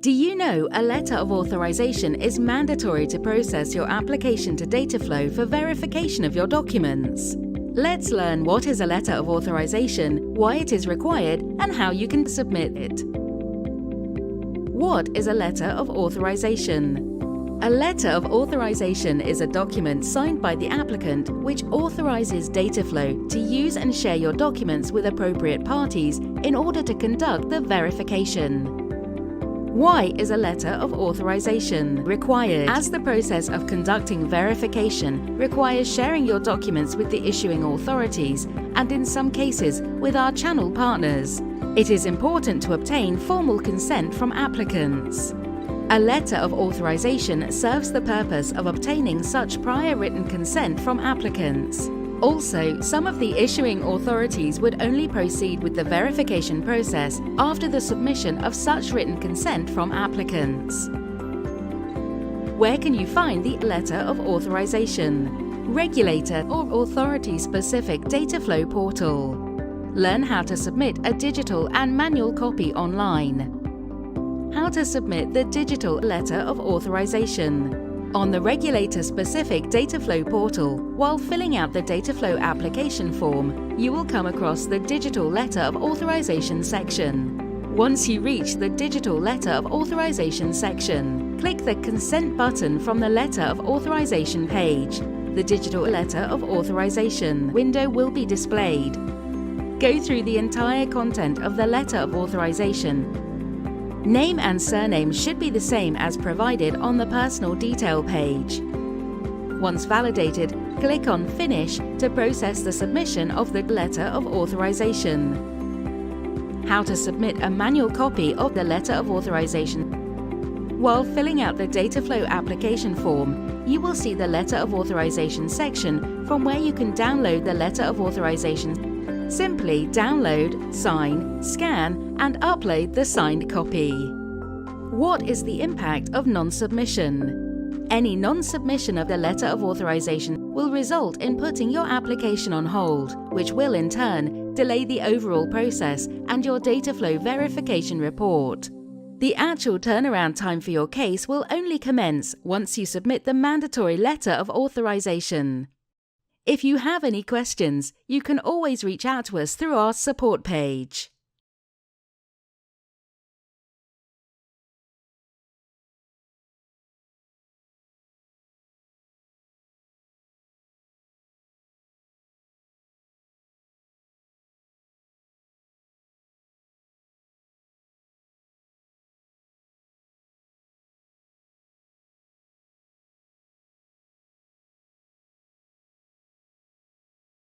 Do you know a letter of authorization is mandatory to process your application to Dataflow for verification of your documents? Let's learn what is a letter of authorization, why it is required, and how you can submit it. What is a letter of authorization? A letter of authorization is a document signed by the applicant which authorizes Dataflow to use and share your documents with appropriate parties in order to conduct the verification. Why is a letter of authorization required? As the process of conducting verification requires sharing your documents with the issuing authorities and in some cases with our channel partners, it is important to obtain formal consent from applicants. A letter of authorization serves the purpose of obtaining such prior written consent from applicants. Also, some of the issuing authorities would only proceed with the verification process after the submission of such written consent from applicants. Where can you find the letter of authorization? Regulator or authority-specific Dataflow portal. Learn how to submit a digital and manual copy online. How to submit the digital letter of authorization. On the regulator-specific Dataflow portal, while filling out the Dataflow application form, you will come across the Digital Letter of Authorization section. Once you reach the Digital Letter of Authorization section, click the Consent button from the Letter of Authorization page. The Digital Letter of Authorization window will be displayed. Go through the entire content of the Letter of Authorization. Name and surname should be the same as provided on the personal detail page. Once validated, click on Finish to process the submission of the letter of authorization. How to submit a manual copy of the letter of authorization. While filling out the Dataflow application form, you will see the letter of authorization section from where you can download the letter of authorization. Simply download, sign, scan, and upload the signed copy. What is the impact of non-submission? Any non-submission of the letter of authorization will result in putting your application on hold, which will in turn delay the overall process and your Dataflow verification report. The actual turnaround time for your case will only commence once you submit the mandatory letter of authorization. If you have any questions, you can always reach out to us through our support page.